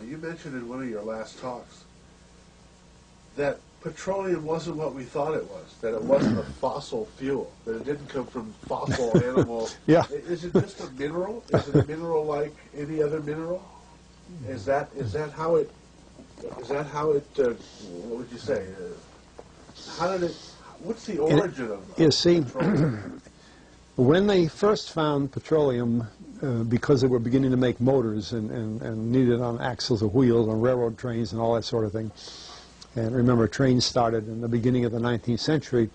You mentioned in one of your last talks that petroleum wasn't what we thought it was, that it wasn't a fossil fuel, that it didn't come from fossil animals. Yeah. Is it just a mineral? Is it a mineral like any other mineral? Is that how it, what would you say? How did it, what's the origin of You see, petroleum? when they first found petroleum, because they were beginning to make motors and needed on axles of wheels on railroad trains and all that sort of thing, and remember, trains started in the beginning of the 19th century,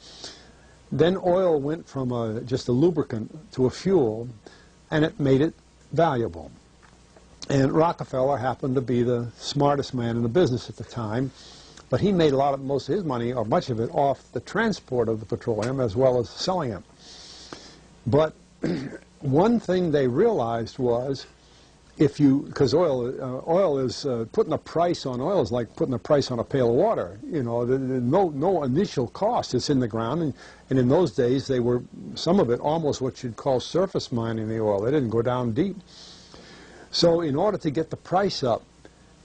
then oil went from just a lubricant to a fuel, and it made it valuable. And Rockefeller happened to be the smartest man in the business at the time, but he made most of his money, or much of it, off the transport of the petroleum as well as selling it. But one thing they realized was, because oil is, putting a price on oil is like putting a price on a pail of water. You know, no initial cost. It's in the ground, and in those days they were, some of it, almost what you'd call surface mining the oil. They didn't go down deep. So in order to get the price up,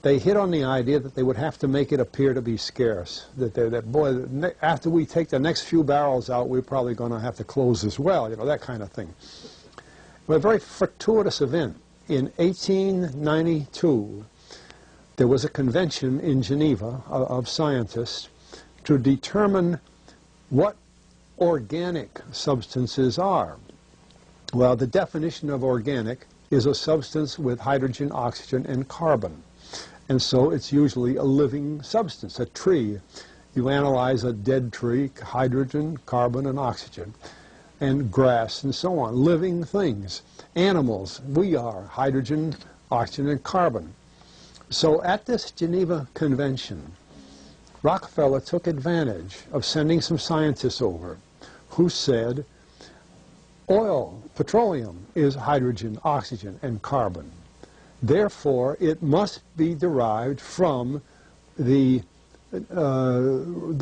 they hit on the idea that they would have to make it appear to be scarce. That boy, after we take the next few barrels out, we're probably going to have to close this well, you know, that kind of thing. But a very fortuitous event. In 1892, there was a convention in Geneva of scientists to determine what organic substances are. Well, the definition of organic is a substance with hydrogen, oxygen, and carbon. And so it's usually a living substance, a tree. You analyze a dead tree, hydrogen, carbon, and oxygen, and grass and so on, living things. Animals, we are hydrogen, oxygen, and carbon. So at this Geneva Convention, Rockefeller took advantage of sending some scientists over who said, oil, petroleum, is hydrogen, oxygen, and carbon. Therefore, it must be derived from the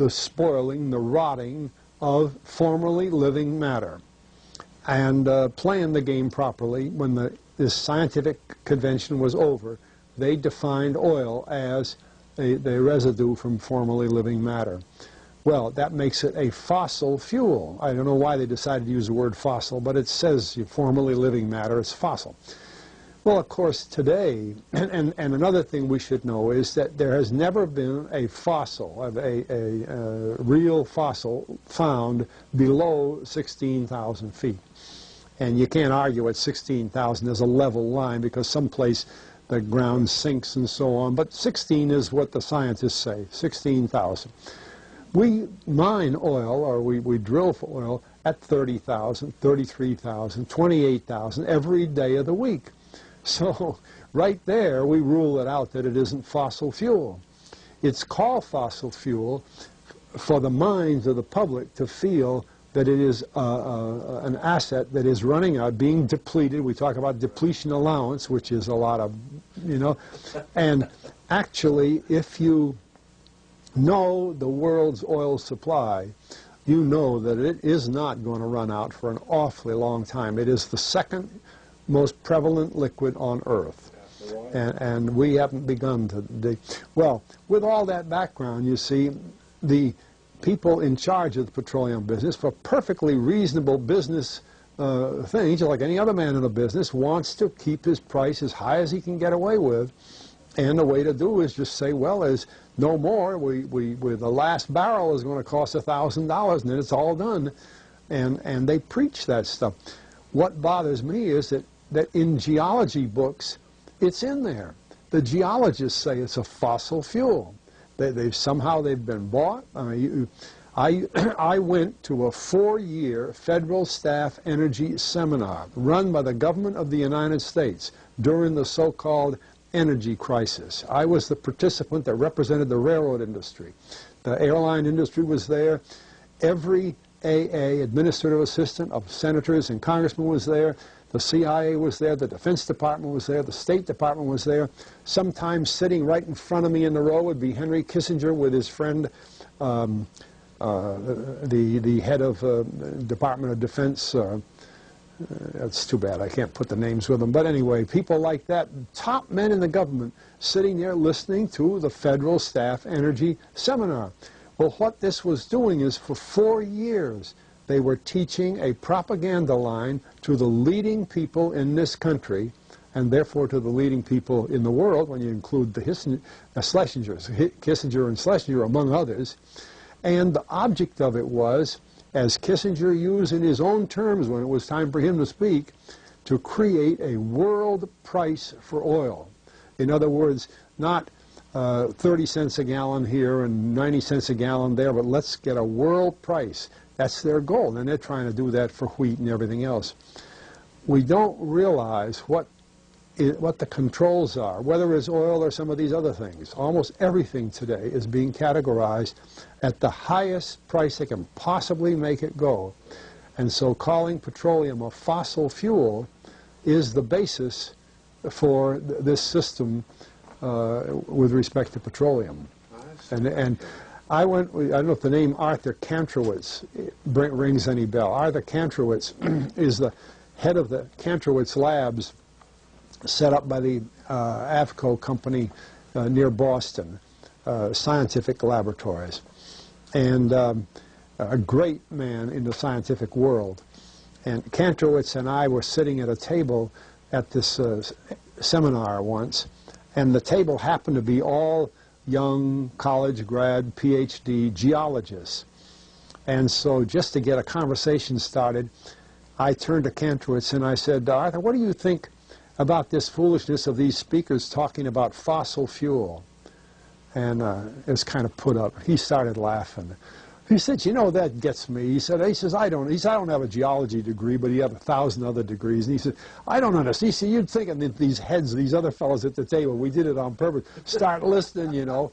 spoiling, the rotting of formerly living matter. And playing the game properly, when this scientific convention was over, they defined oil as the residue from formerly living matter. Well, that makes it a fossil fuel. I don't know why they decided to use the word fossil, but it says formerly living matter is fossil. Well, of course, today, and another thing we should know is that there has never been a fossil, a real fossil, found below 16,000 feet. And you can't argue at 16,000 as a level line because someplace the ground sinks and so on. But 16 is what the scientists say, 16,000. We mine oil, or we drill for oil, at 30,000, 33,000, 28,000 every day of the week. So right there, we rule it out that it isn't fossil fuel. It's called fossil fuel for the minds of the public to feel that it is an asset that is running out, being depleted. We talk about depletion allowance, which is a lot of, you know. And actually, if you know the world's oil supply, you know that it is not going to run out for an awfully long time. It is the second most prevalent liquid on Earth. And we haven't begun to dig. Well, with all that background, you see, the people in charge of the petroleum business, for perfectly reasonable business things, like any other man in the business, wants to keep his price as high as he can get away with. And the way to do is just say, well, there's no more. The last barrel is going to cost $1,000, and then it's all done. And they preach that stuff. What bothers me is that in geology books, it's in there. The geologists say it's a fossil fuel. Somehow they've been bought. I went to a 4-year federal staff energy seminar run by the government of the United States during the so-called energy crisis. I was the participant that represented the railroad industry. The airline industry was there. Every AA, administrative assistant of senators and congressmen, was there. The CIA was there, the Defense Department was there, the State Department was there. Sometimes sitting right in front of me in the row would be Henry Kissinger with his friend, the head of Department of Defense, That's too bad. I can't put the names with them. But anyway, people like that, top men in the government, sitting there listening to the Federal Staff Energy Seminar. Well, what this was doing is for 4 years, they were teaching a propaganda line to the leading people in this country, and therefore to the leading people in the world, when you include the Schlesingers, Kissinger and Schlesinger, among others. And the object of it was, as Kissinger used in his own terms when it was time for him to speak, to create a world price for oil. In other words, not 30 cents a gallon here and 90 cents a gallon there, but let's get a world price. That's their goal, and they're trying to do that for wheat and everything else. We don't realize what the controls are, whether it's oil or some of these other things. Almost everything today is being categorized at the highest price they can possibly make it go. And so calling petroleum a fossil fuel is the basis for this system with respect to petroleum. And I don't know if the name Arthur Kantrowitz rings any bell. Arthur Kantrowitz is the head of the Kantrowitz Labs set up by the AFCO company near Boston, scientific laboratories. And a great man in the scientific world. And Kantrowitz and I were sitting at a table at this seminar once, and the table happened to be all young college grad, PhD geologists. And so just to get a conversation started, I turned to Kantrowitz and I said, Arthur, what do you think about this foolishness of these speakers talking about fossil fuel? And it was kind of put up. He started laughing. He said, you know, that gets me. He says, I don't have a geology degree, but he had 1,000 other degrees. And he said, I don't understand. He said, you'd think that these heads, these other fellows at the table, we did it on purpose, start listening, you know.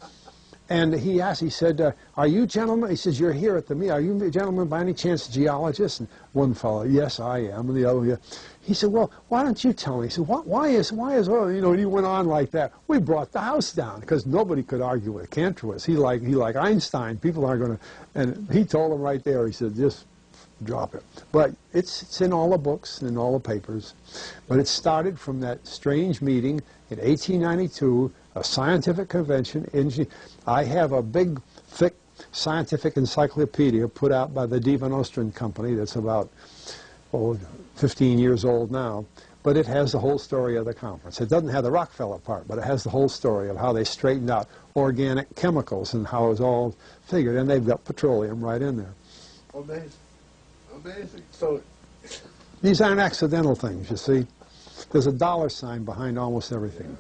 And he asked, he said, are you gentlemen, he says, you're here at the meeting, are you gentlemen by any chance geologists? And one fellow, yes, I am. And the other, yeah. He said, well, why don't you tell me? He said, why is oil, you know, and he went on like that. We brought the house down because nobody could argue with Kantrowitz. He like Einstein. People aren't going to, and he told them right there, he said, just drop it. But it's in all the books and in all the papers. But it started from that strange meeting in 1892, a scientific convention. I have a big, thick scientific encyclopedia put out by the Divan Ostrin Company that's about 15 years old now, but it has the whole story of the conference. It doesn't have the Rockefeller part, but it has the whole story of how they straightened out organic chemicals and how it was all figured, and they've got petroleum right in there. Amazing. Amazing. So these aren't accidental things, you see. There's a dollar sign behind almost everything.